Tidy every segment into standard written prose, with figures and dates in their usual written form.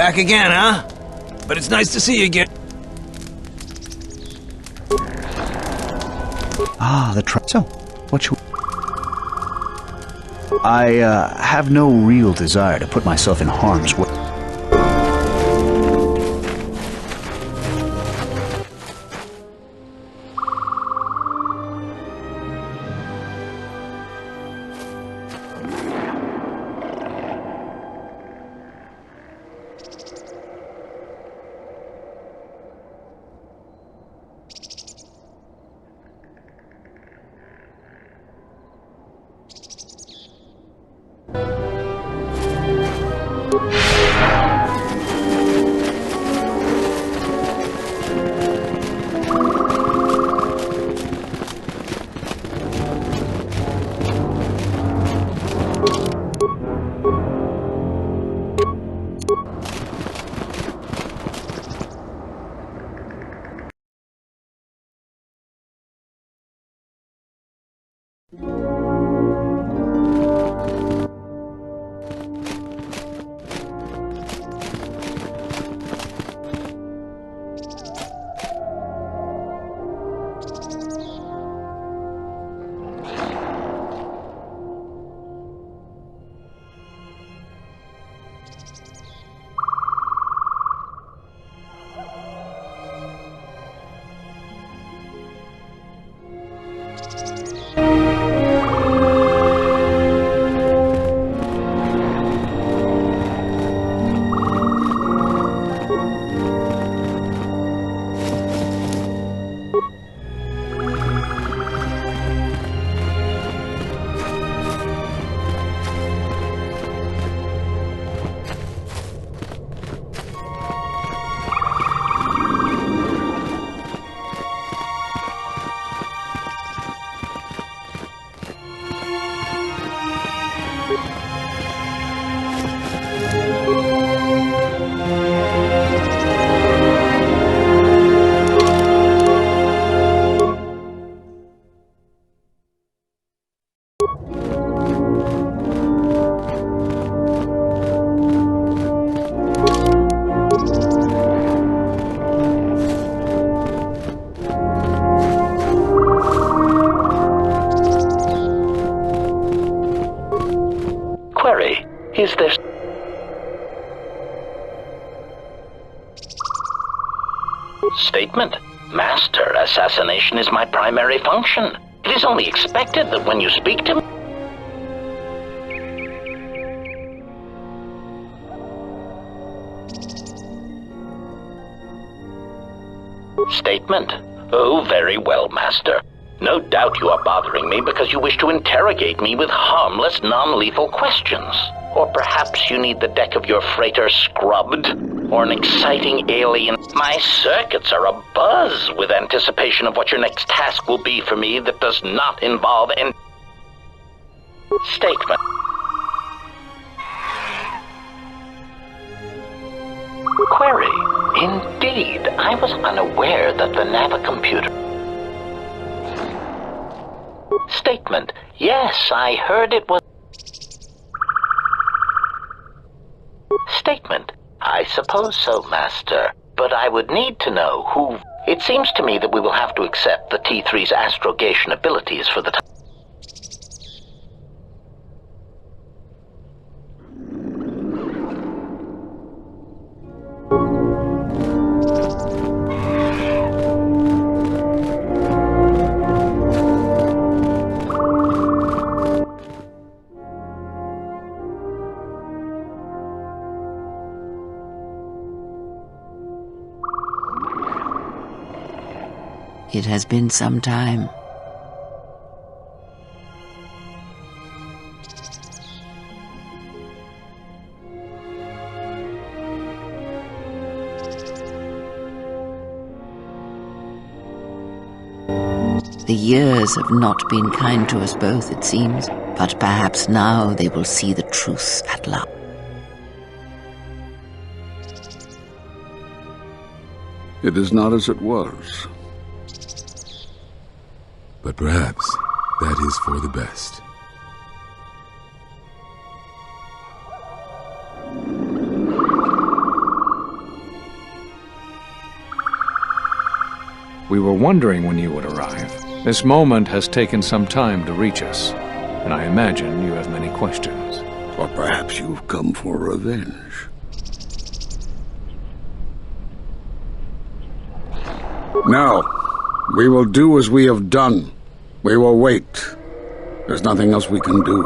Back again, huh? But it's nice to see you again. Ah, So, what should... I, have no real desire to put myself in harm's way. Is there... Statement. Master, assassination is my primary function. It is only expected that when you speak to me... Statement. Oh, very well, Master. No doubt you are bothering me because you wish to interrogate me with harmless, non-lethal questions. Or perhaps you need the deck of your freighter scrubbed, or an exciting alien... My circuits are abuzz with anticipation of what your next task will be for me that does not involve an... Statement. Query. Indeed, I was unaware that the Navicomputer... Statement. Yes, I heard it was... Statement. I suppose so, Master. But I would need to know who... It seems to me that we will have to accept the T3's astrogation abilities for the time. It has been some time. The years have not been kind to us both, it seems, but perhaps now they will see the truth at last. It is not as it was. But perhaps that is for the best. We were wondering when you would arrive. This moment has taken some time to reach us, and I imagine you have many questions. Or perhaps you've come for revenge. No. We will do as we have done. We will wait. There's nothing else we can do.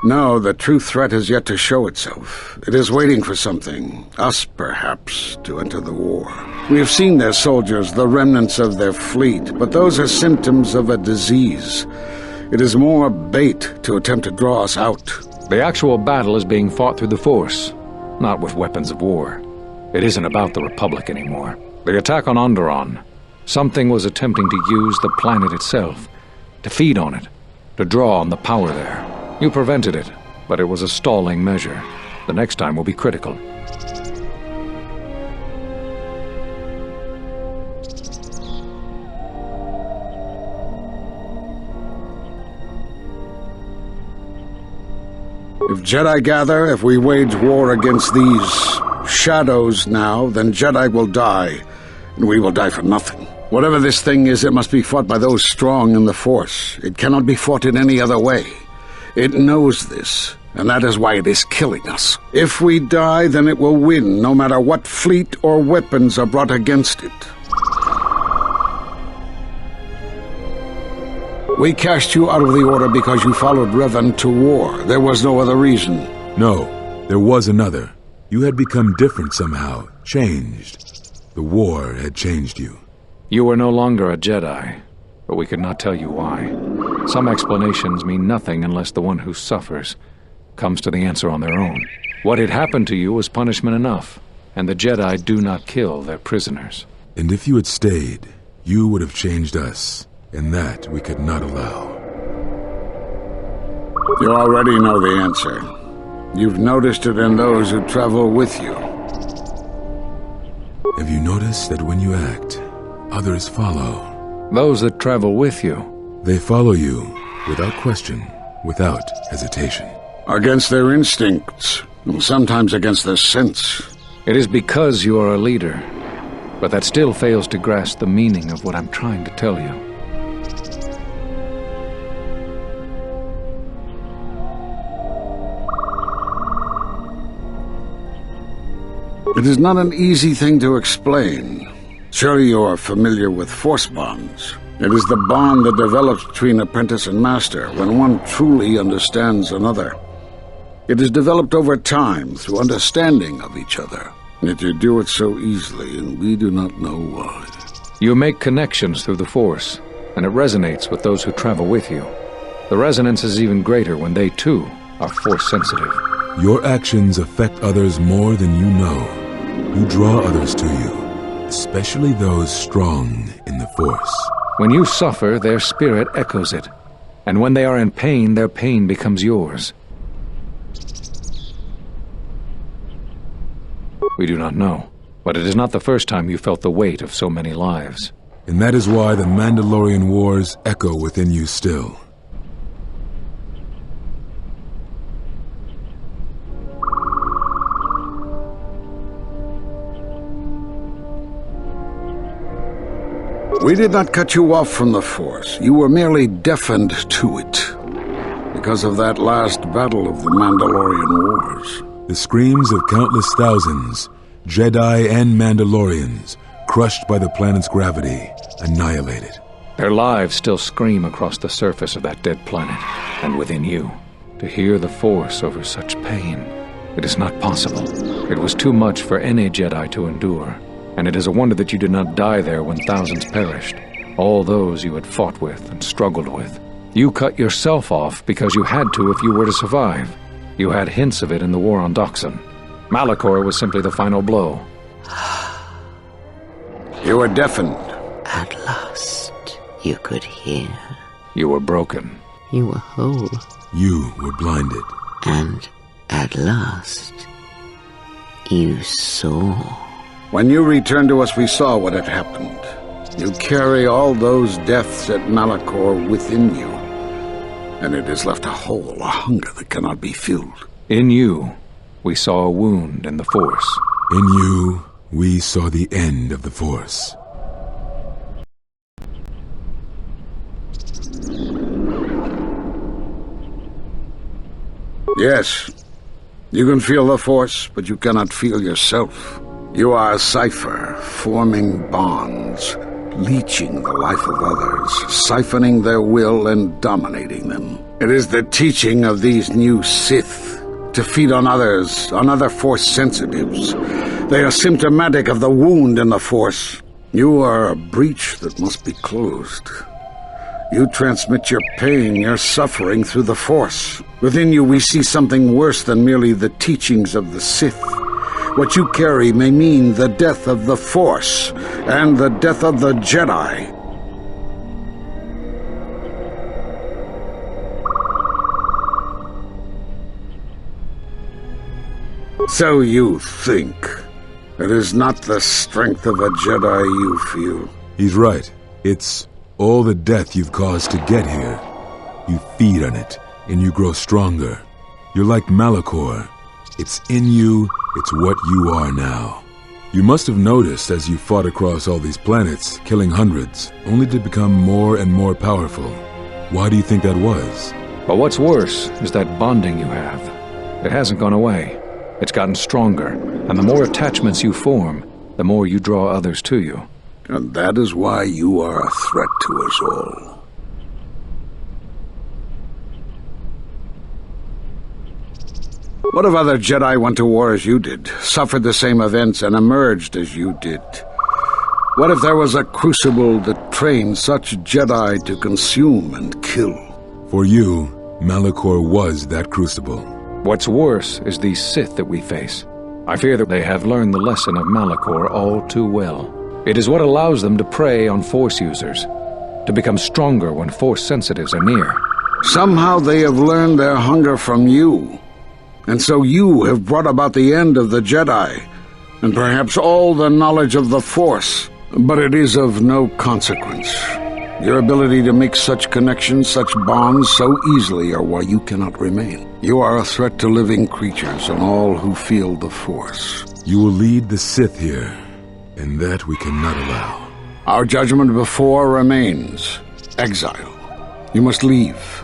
No, the true threat has yet to show itself. It is waiting for something, us perhaps, to enter the war. We have seen their soldiers, the remnants of their fleet, but those are symptoms of a disease. It is more bait to attempt to draw us out. The actual battle is being fought through the Force, not with weapons of war. It isn't about the Republic anymore. The attack on Onderon, something was attempting to use the planet itself, to feed on it, to draw on the power there. You prevented it, but it was a stalling measure. The next time will be critical. If Jedi gather, if we wage war against these shadows now, then Jedi will die, and we will die for nothing. Whatever this thing is, it must be fought by those strong in the Force. It cannot be fought in any other way. It knows this, and that is why it is killing us. If we die, then it will win, no matter what fleet or weapons are brought against it. We cast you out of the Order because you followed Revan to war. There was no other reason. No, there was another. You had become different somehow, changed. The war had changed you. You were no longer a Jedi, but we could not tell you why. Some explanations mean nothing unless the one who suffers comes to the answer on their own. What had happened to you was punishment enough, and the Jedi do not kill their prisoners. And if you had stayed, you would have changed us, and that we could not allow. You already know the answer. You've noticed it in those who travel with you. Have you noticed that when you act, others follow? Those that travel with you. They follow you, without question, without hesitation. Against their instincts, and sometimes against their sense. It is because you are a leader, but that still fails to grasp the meaning of what I'm trying to tell you. It is not an easy thing to explain. Surely you are familiar with force bonds. It is the bond that develops between apprentice and master when one truly understands another. It is developed over time through understanding of each other. Yet you do it so easily, and we do not know why. You make connections through the Force, and it resonates with those who travel with you. The resonance is even greater when they, too, are Force-sensitive. Your actions affect others more than you know. You draw others to you, especially those strong in the Force. When you suffer, their spirit echoes it, and when they are in pain, their pain becomes yours. We do not know, but it is not the first time you felt the weight of so many lives. And that is why the Mandalorian Wars echo within you still. We did not cut you off from the Force. You were merely deafened to it. Because of that last battle of the Mandalorian Wars. The screams of countless thousands, Jedi and Mandalorians, crushed by the planet's gravity, annihilated. Their lives still scream across the surface of that dead planet, and within you. To hear the Force over such pain, It is not possible. It was too much for any Jedi to endure, and it is a wonder that you did not die there when thousands perished. All those you had fought with and struggled with. You cut yourself off because you had to if you were to survive. You had hints of it in the war on Doxon. Malachor was simply the final blow. You were deafened. At last, you could hear. You were broken. You were whole. You were blinded. And at last, you saw. When you returned to us, we saw what had happened. You carry all those deaths at Malachor within you. And it has left a hole, a hunger that cannot be filled. In you, we saw a wound in the Force. In you, we saw the end of the Force. Yes, you can feel the Force, but you cannot feel yourself. You are a cipher, forming bonds, leeching the life of others, siphoning their will and dominating them. It is the teaching of these new Sith to feed on others, on other Force sensitives. They are symptomatic of the wound in the Force. You are a breach that must be closed. You transmit your pain, your suffering through the Force. Within you we see something worse than merely the teachings of the Sith. What you carry may mean the death of the Force and the death of the Jedi. So you think. It is not the strength of a Jedi you feel. He's right. It's all the death you've caused to get here. You feed on it, and you grow stronger. You're like Malachor. It's in you, it's what you are now. You must have noticed as you fought across all these planets, killing hundreds, only to become more and more powerful. Why do you think that was? But what's worse is that bonding you have. It hasn't gone away. It's gotten stronger, and the more attachments you form, the more you draw others to you. And that is why you are a threat to us all. What if other Jedi went to war as you did, suffered the same events, and emerged as you did? What if there was a crucible that trained such Jedi to consume and kill? For you, Malachor was that crucible. What's worse is these Sith that we face. I fear that they have learned the lesson of Malachor all too well. It is what allows them to prey on Force users, to become stronger when Force sensitives are near. Somehow they have learned their hunger from you. And so you have brought about the end of the Jedi, and perhaps all the knowledge of the Force. But it is of no consequence. Your ability to make such connections, such bonds so easily are why you cannot remain. You are a threat to living creatures and all who feel the Force. You will lead the Sith here, and that we cannot allow. Our judgment before remains. Exile. You must leave.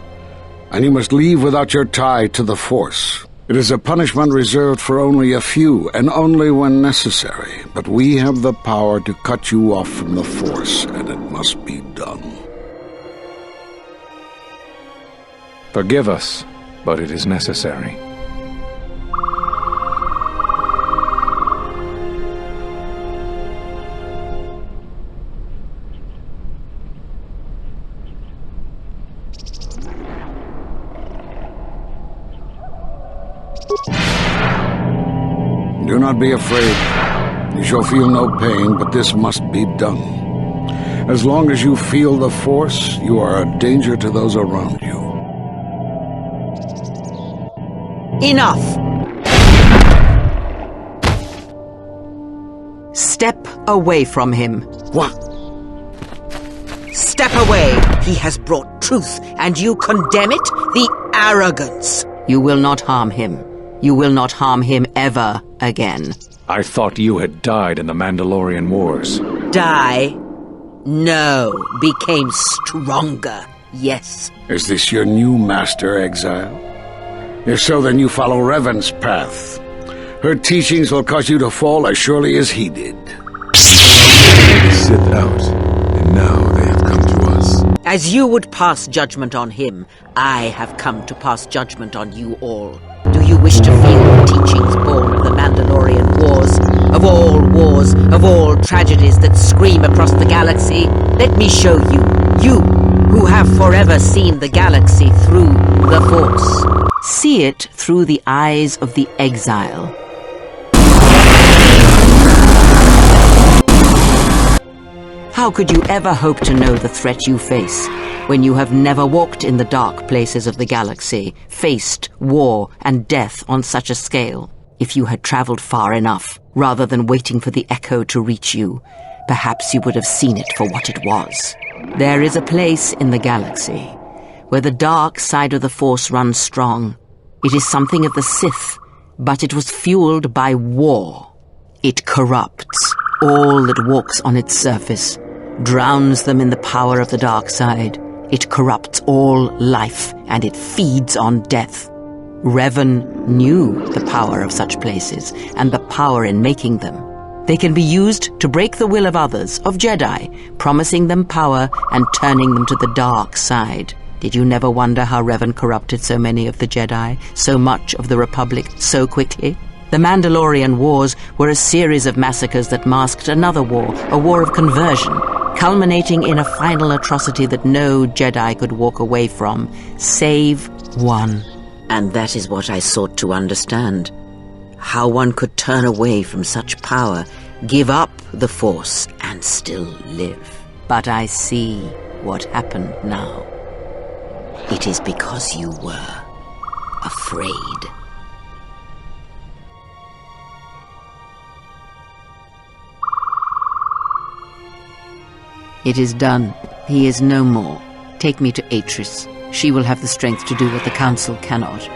And you must leave without your tie to the Force. It is a punishment reserved for only a few, and only when necessary. But we have the power to cut you off from the Force, and it must be done. Forgive us, but it is necessary. Do not be afraid. You shall feel no pain, but this must be done. As long as you feel the Force, you are a danger to those around you. Enough! Step away from him. What? Step away! He has brought truth, and you condemn it? The arrogance! You will not harm him. You will not harm him ever again. I thought you had died in the Mandalorian Wars. Die? No, became stronger, yes. Is this your new master, Exile? If so, then you follow Revan's path. Her teachings will cause you to fall as surely as he did. The Sith out, and now they have come to us. As you would pass judgment on him, I have come to pass judgment on you all. Do you wish to feel the teachings born of the Mandalorian Wars, of all tragedies that scream across the galaxy. Let me show you, you who have forever seen the galaxy through the Force. See it through the eyes of the exile. How could you ever hope to know the threat you face when you have never walked in the dark places of the galaxy, faced war and death on such a scale? If you had traveled far enough, rather than waiting for the echo to reach you, perhaps you would have seen it for what it was. There is a place in the galaxy where the dark side of the Force runs strong. It is something of the Sith, but it was fueled by war. It corrupts all that walks on its surface, drowns them in the power of the dark side. It corrupts all life, and it feeds on death. Revan knew the power of such places, and the power in making them. They can be used to break the will of others, of Jedi, promising them power and turning them to the dark side. Did you never wonder how Revan corrupted so many of the Jedi, so much of the Republic, so quickly? The Mandalorian Wars were a series of massacres that masked another war, a war of conversion, culminating in a final atrocity that no Jedi could walk away from, save one. And that is what I sought to understand. How one could turn away from such power, give up the Force, and still live. But I see what happened now. It is because you were afraid. It is done. He is no more. Take me to Atris. She will have the strength to do what the Council cannot.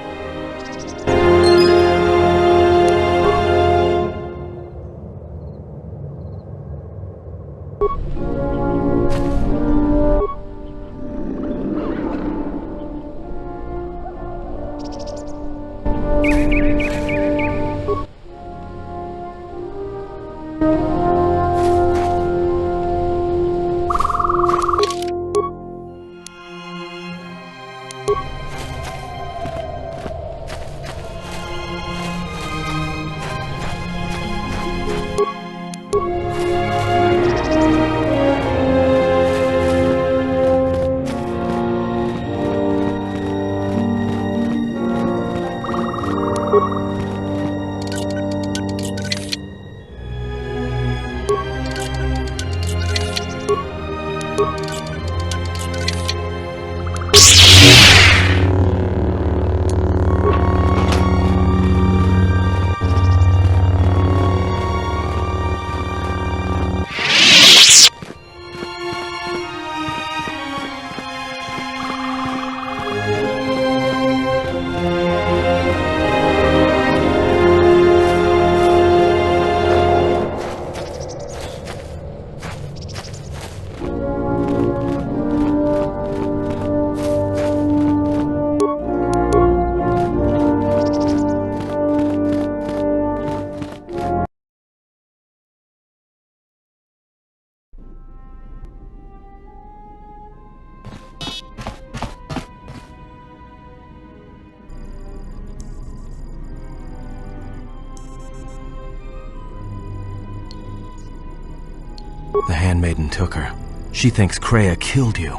The handmaiden took her. She thinks Kreia killed you.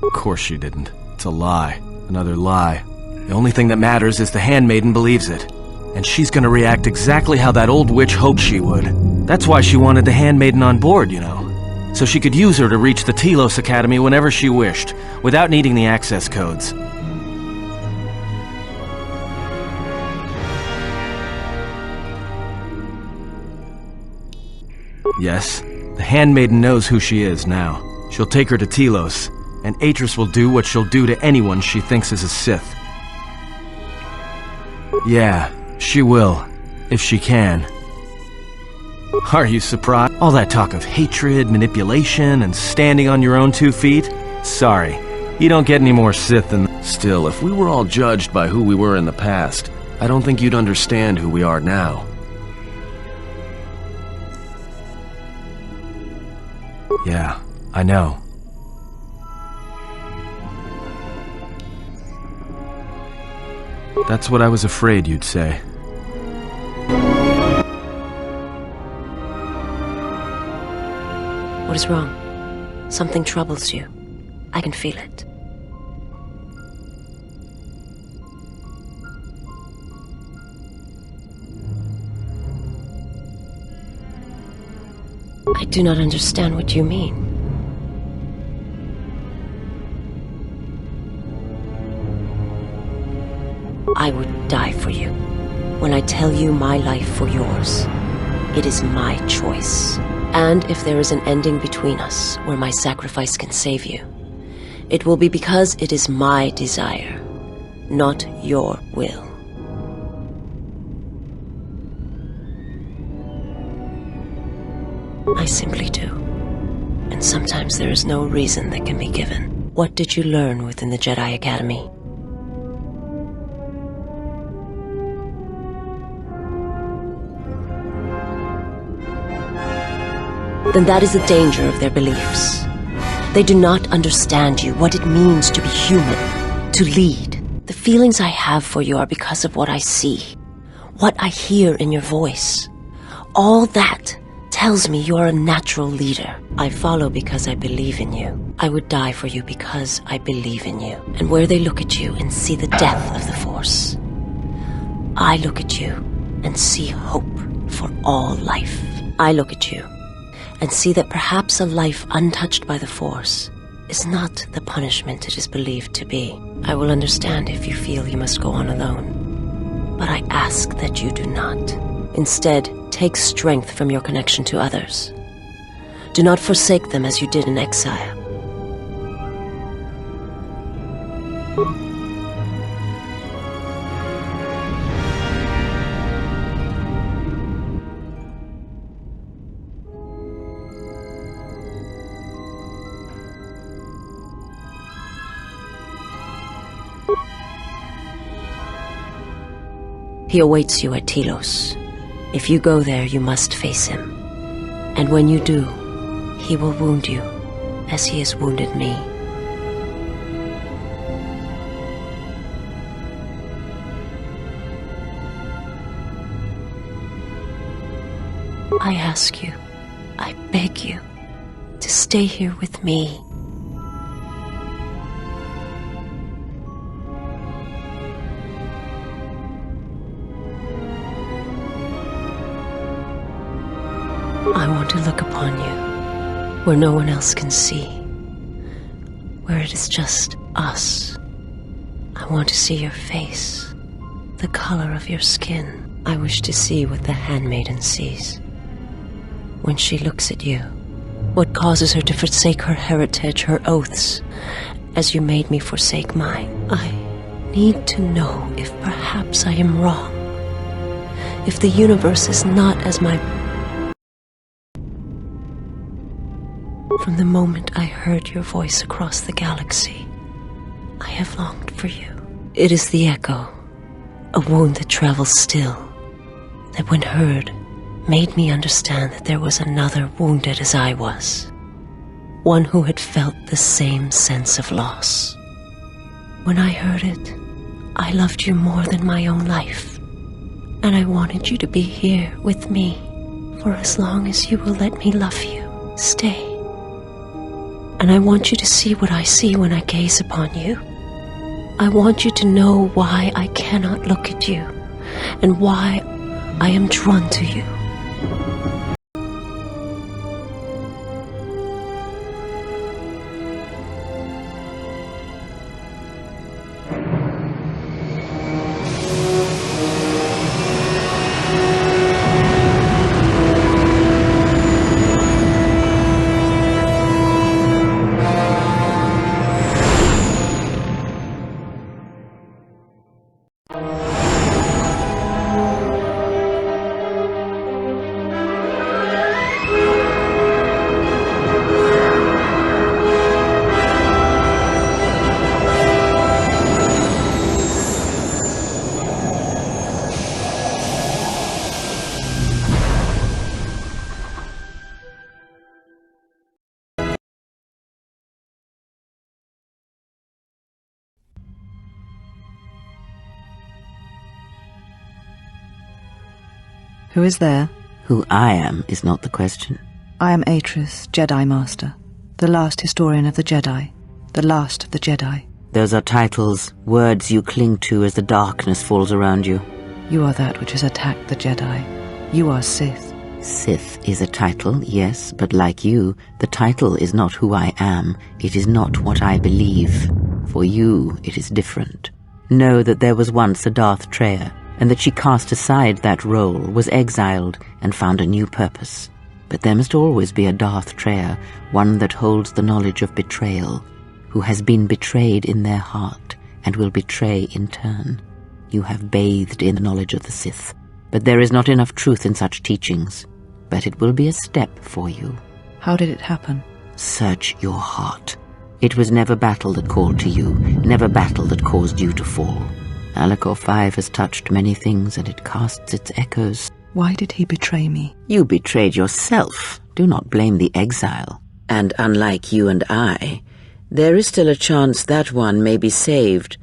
Of course she didn't. It's a lie. Another lie. The only thing that matters is the handmaiden believes it. And she's gonna react exactly how that old witch hoped she would. That's why she wanted the handmaiden on board, you know. So she could use her to reach the Telos Academy whenever she wished, without needing the access codes. Yes, the handmaiden knows who she is now. She'll take her to Telos, and Atris will do what she'll do to anyone she thinks is a Sith. Yeah, she will, if she can. Are you surprised? All that talk of hatred, manipulation, and standing on your own 2 feet? Sorry, you don't get any more Sith than... Still, if we were all judged by who we were in the past, I don't think you'd understand who we are now. Yeah, I know. That's what I was afraid you'd say. What is wrong? Something troubles you. I can feel it. I do not understand what you mean. I would die for you. When I tell you my life for yours, it is my choice. And if there is an ending between us, where my sacrifice can save you, it will be because it is my desire, not your will. I simply do. And sometimes there is no reason that can be given. What did you learn within the Jedi Academy? Then that is the danger of their beliefs. They do not understand you, what it means to be human, to lead. The feelings I have for you are because of what I see, what I hear in your voice. All that tells me you're a natural leader. I follow because I believe in you. I would die for you because I believe in you. And where they look at you and see the death of the Force, I look at you and see hope for all life. I look at you and see that perhaps a life untouched by the Force is not the punishment it is believed to be. I will understand if you feel you must go on alone, but I ask that you do not. Instead, take strength from your connection to others. Do not forsake them as you did in exile. He awaits you at Telos. If you go there, you must face him. And when you do, he will wound you, as he has wounded me. I ask you, I beg you, to stay here with me. I want to look upon you, where no one else can see, where it is just us. I want to see your face, the color of your skin. I wish to see what the handmaiden sees when she looks at you. What causes her to forsake her heritage, her oaths, as you made me forsake mine. I need to know if perhaps I am wrong, if the universe is not as my... From the moment I heard your voice across the galaxy, I have longed for you. It is the echo, a wound that travels still, that when heard, made me understand that there was another wounded as I was, one who had felt the same sense of loss. When I heard it, I loved you more than my own life, and I wanted you to be here with me for as long as you will let me love you. Stay. And I want you to see what I see when I gaze upon you. I want you to know why I cannot look at you, and why I am drawn to you. Who is there? Who I am is not the question. I am Atris, Jedi Master, the last historian of the Jedi, the last of the Jedi. Those are titles, words you cling to as the darkness falls around you. You are that which has attacked the Jedi. You are Sith. Sith is a title, yes, but like you, the title is not who I am. It is not what I believe. For you, it is different. Know that there was once a Darth Treya, and that she cast aside that role, was exiled, and found a new purpose. But there must always be a Darth Treya, one that holds the knowledge of betrayal, who has been betrayed in their heart, and will betray in turn. You have bathed in the knowledge of the Sith, but there is not enough truth in such teachings. But it will be a step for you. How did it happen? Search your heart. It was never battle that called to you, never battle that caused you to fall. Alakor 5 has touched many things, and it casts its echoes. Why did he betray me? You betrayed yourself. Do not blame the exile. And unlike you and I, there is still a chance that one may be saved,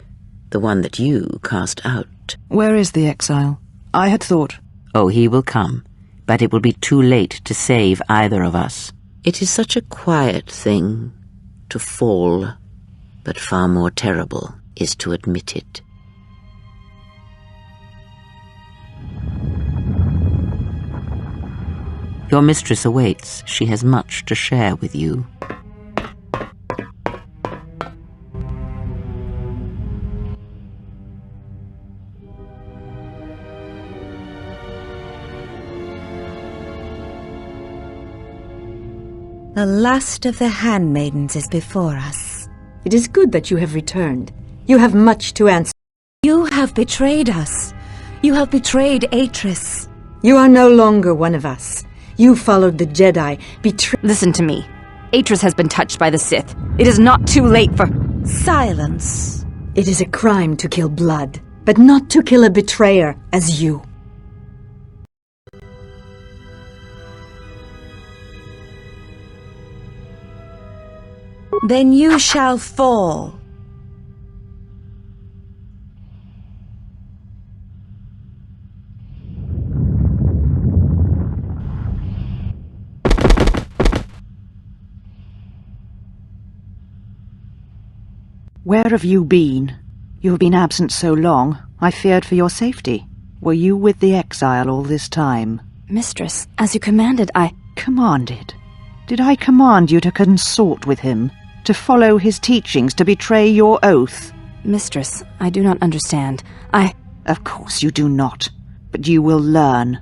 the one that you cast out. Where is the exile? I had thought... Oh, he will come, but it will be too late to save either of us. It is such a quiet thing to fall, but far more terrible is to admit it. Your mistress awaits. She has much to share with you. The last of the handmaidens is before us. It is good that you have returned. You have much to answer. You have betrayed us. You have betrayed Atris. You are no longer one of us. You followed the Jedi, Listen to me. Atris has been touched by the Sith. It is not too late for... Silence. It is a crime to kill blood, but not to kill a betrayer as you. Then you shall fall. Where have you been? You have been absent so long, I feared for your safety. Were you with the exile all this time? Mistress, as you commanded, I... Commanded? Did I command you to consort with him? To follow his teachings, to betray your oath? Mistress, I do not understand. Of course you do not, but you will learn.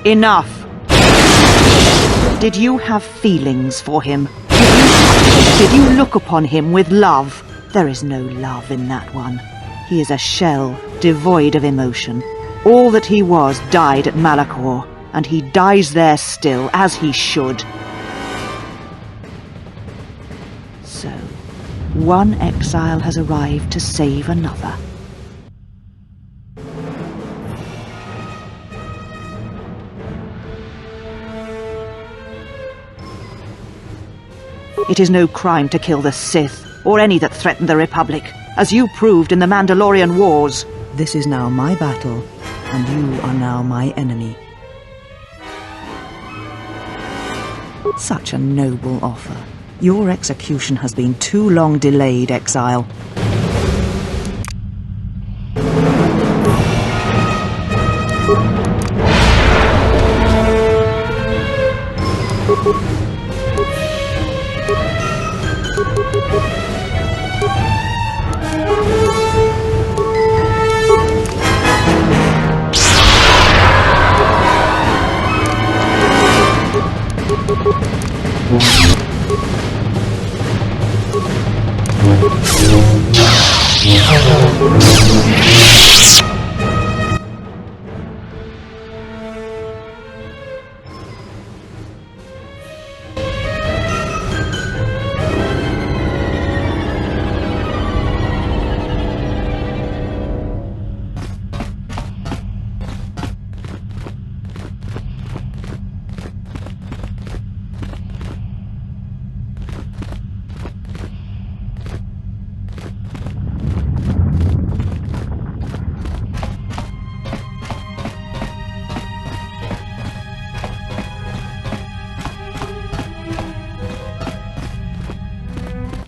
Enough! Did you have feelings for him? Did you look upon him with love? There is no love in that one. He is a shell, devoid of emotion. All that he was died at Malachor, and he dies there still, as he should. So, one exile has arrived to save another. It is no crime to kill the Sith, or any that threaten the Republic, as you proved in the Mandalorian Wars. This is now my battle, and you are now my enemy. Such a noble offer. Your execution has been too long delayed, Exile.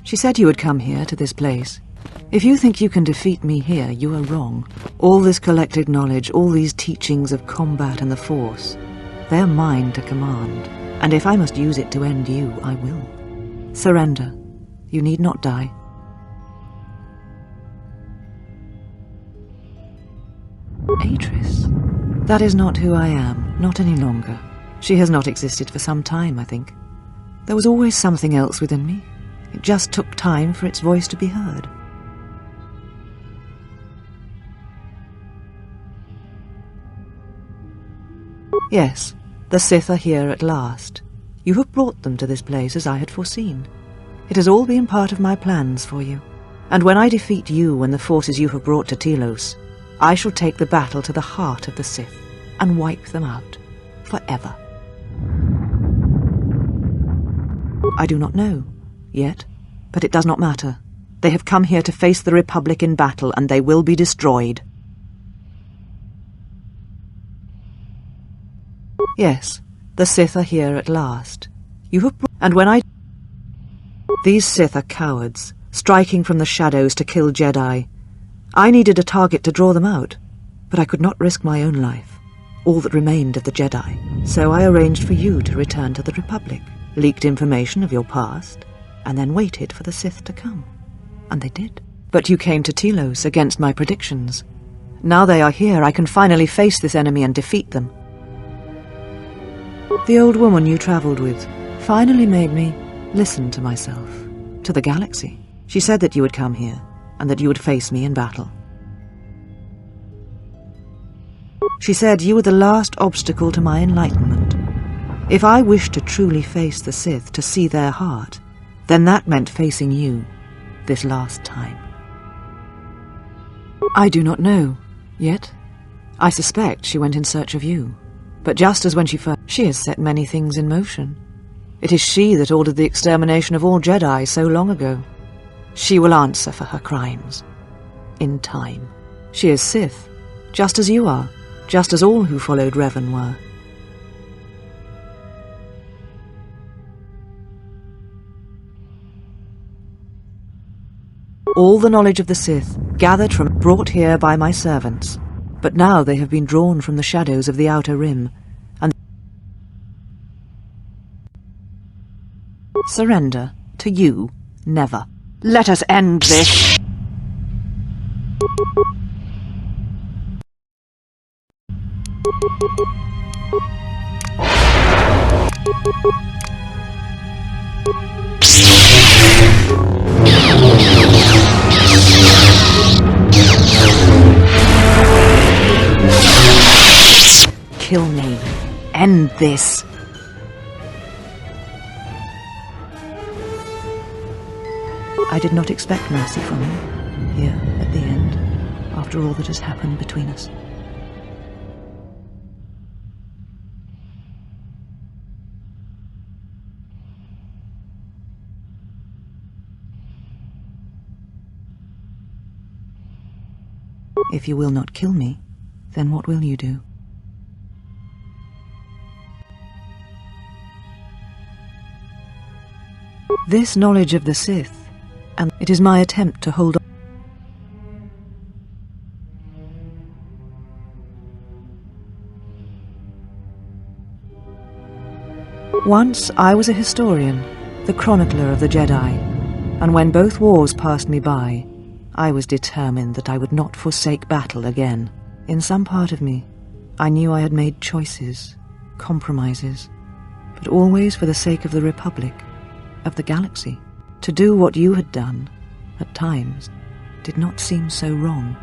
She said you would come here, to this place. If you think you can defeat me here, you are wrong. All this collected knowledge, all these teachings of combat and the Force, they are mine to command. And if I must use it to end you, I will. Surrender. You need not die. Atris? That is not who I am, not any longer. She has not existed for some time, I think. There was always something else within me. It just took time for its voice to be heard. Yes, the Sith are here at last. You have brought them to this place as I had foreseen. It has all been part of my plans for you. And when I defeat you and the forces you have brought to Telos, I shall take the battle to the heart of the Sith and wipe them out forever. I do not know, yet, but it does not matter. They have come here to face the Republic in battle, and they will be destroyed. Yes, the Sith are here at last. You have and when I... These Sith are cowards, striking from the shadows to kill Jedi. I needed a target to draw them out, but I could not risk my own life, all that remained of the Jedi. So I arranged for you to return to the Republic, leaked information of your past, and then waited for the Sith to come. And they did. But you came to Telos against my predictions. Now they are here, I can finally face this enemy and defeat them. The old woman you travelled with finally made me listen to myself, to the galaxy. She said that you would come here, and that you would face me in battle. She said you were the last obstacle to my enlightenment. If I wished to truly face the Sith, to see their heart, then that meant facing you, this last time. I do not know, yet. I suspect she went in search of you. But just as when she has set many things in motion. It is she that ordered the extermination of all Jedi so long ago. She will answer for her crimes. In time. She is Sith, just as you are, just as all who followed Revan were. All the knowledge of the Sith, gathered from, brought here by my servants. But now they have been drawn from the shadows of the Outer Rim, and surrender to you, never. Let us end this. Kill me. End this. I did not expect mercy from you, here at the end, after all that has happened between us. If you will not kill me, then what will you do? This knowledge of the Sith, and it is my attempt to hold on. Once I was a historian, the chronicler of the Jedi, and when both wars passed me by, I was determined that I would not forsake battle again. In some part of me, I knew I had made choices, compromises, but always for the sake of the Republic, of the galaxy. To do what you had done, at times, did not seem so wrong.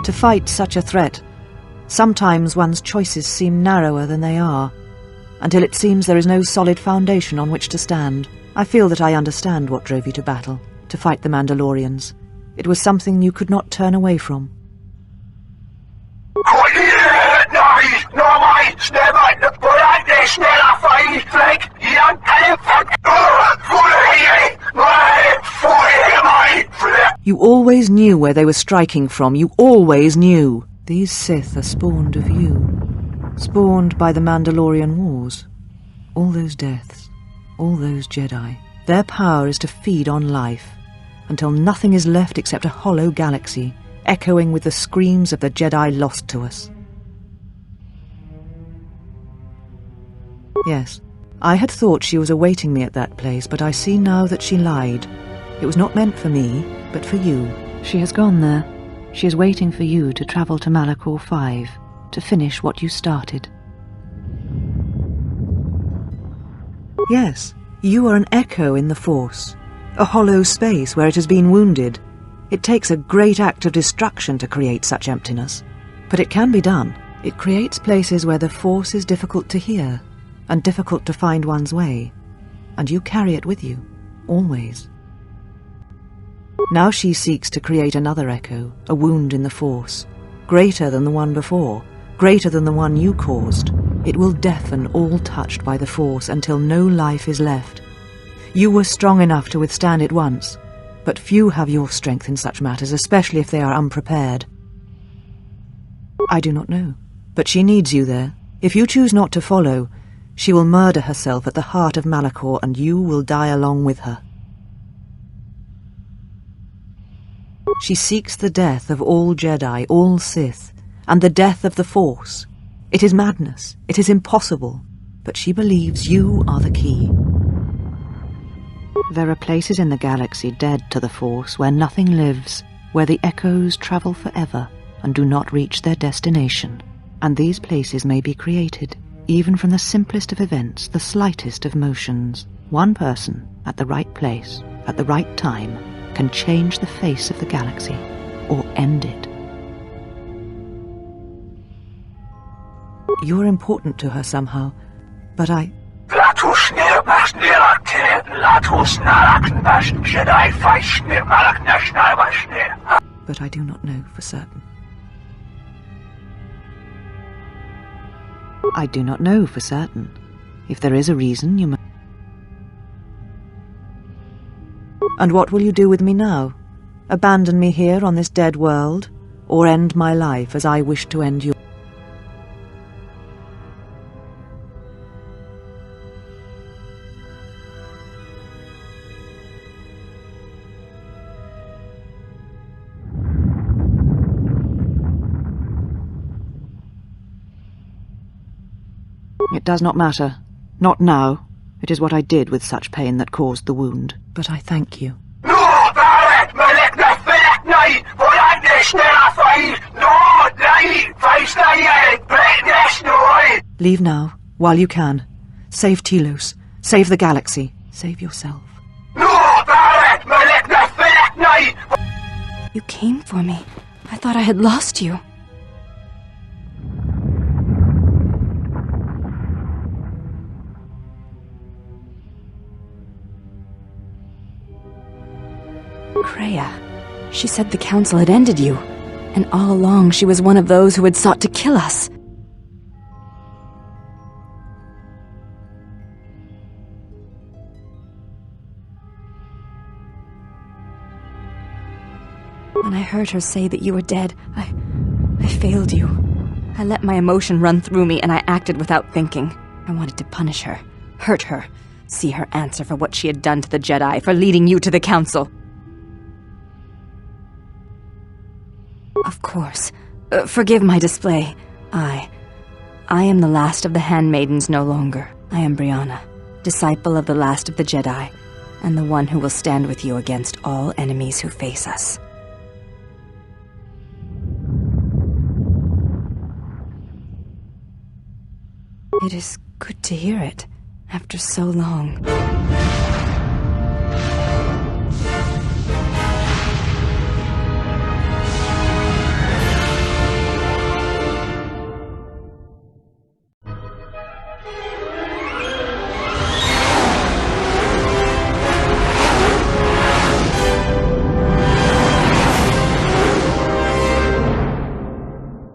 To fight such a threat, sometimes one's choices seem narrower than they are, until it seems there is no solid foundation on which to stand. I feel that I understand what drove you to battle, to fight the Mandalorians. It was something you could not turn away from. You always knew where they were striking from. You always knew. These Sith are spawned of you. Spawned by the Mandalorian Wars. All those deaths. All those Jedi. Their power is to feed on life, until nothing is left except a hollow galaxy, echoing with the screams of the Jedi lost to us. Yes, I had thought she was awaiting me at that place, but I see now that she lied. It was not meant for me, but for you. She has gone there. She is waiting for you to travel to Malachor 5, to finish what you started. Yes, you are an echo in the Force, a hollow space where it has been wounded. It takes a great act of destruction to create such emptiness, but it can be done. It creates places where the Force is difficult to hear, and difficult to find one's way, and you carry it with you, always. Now she seeks to create another echo, a wound in the Force, greater than the one before, greater than the one you caused. It will deafen all touched by the Force until no life is left. You were strong enough to withstand it once, but few have your strength in such matters, especially if they are unprepared. I do not know, but she needs you there. If you choose not to follow, she will murder herself at the heart of Malachor, and you will die along with her. She seeks the death of all Jedi, all Sith, and the death of the Force. It is madness. It is impossible. But she believes you are the key. There are places in the galaxy dead to the Force where nothing lives, where the echoes travel forever and do not reach their destination. And these places may be created, even from the simplest of events, the slightest of motions. One person, at the right place, at the right time, can change the face of the galaxy, or end it. You're important to her somehow, but I... But I do not know for certain. I do not know for certain. If there is a reason, you must... And what will you do with me now? Abandon me here on this dead world, or end my life as I wish to end yours? It does not matter. Not now. It is what I did with such pain that caused the wound. But I thank you. Leave now, while you can. Save Telos. Save the galaxy. Save yourself. You came for me. I thought I had lost you. Kreia. She said the Council had ended you, and all along she was one of those who had sought to kill us. When I heard her say that you were dead, I failed you. I let my emotion run through me, and I acted without thinking. I wanted to punish her, hurt her, see her answer for what she had done to the Jedi, for leading you to the Council. Of course. Forgive my display. I am the last of the handmaidens no longer. I am Brianna, disciple of the last of the Jedi, and the one who will stand with you against all enemies who face us. It is good to hear it, after so long.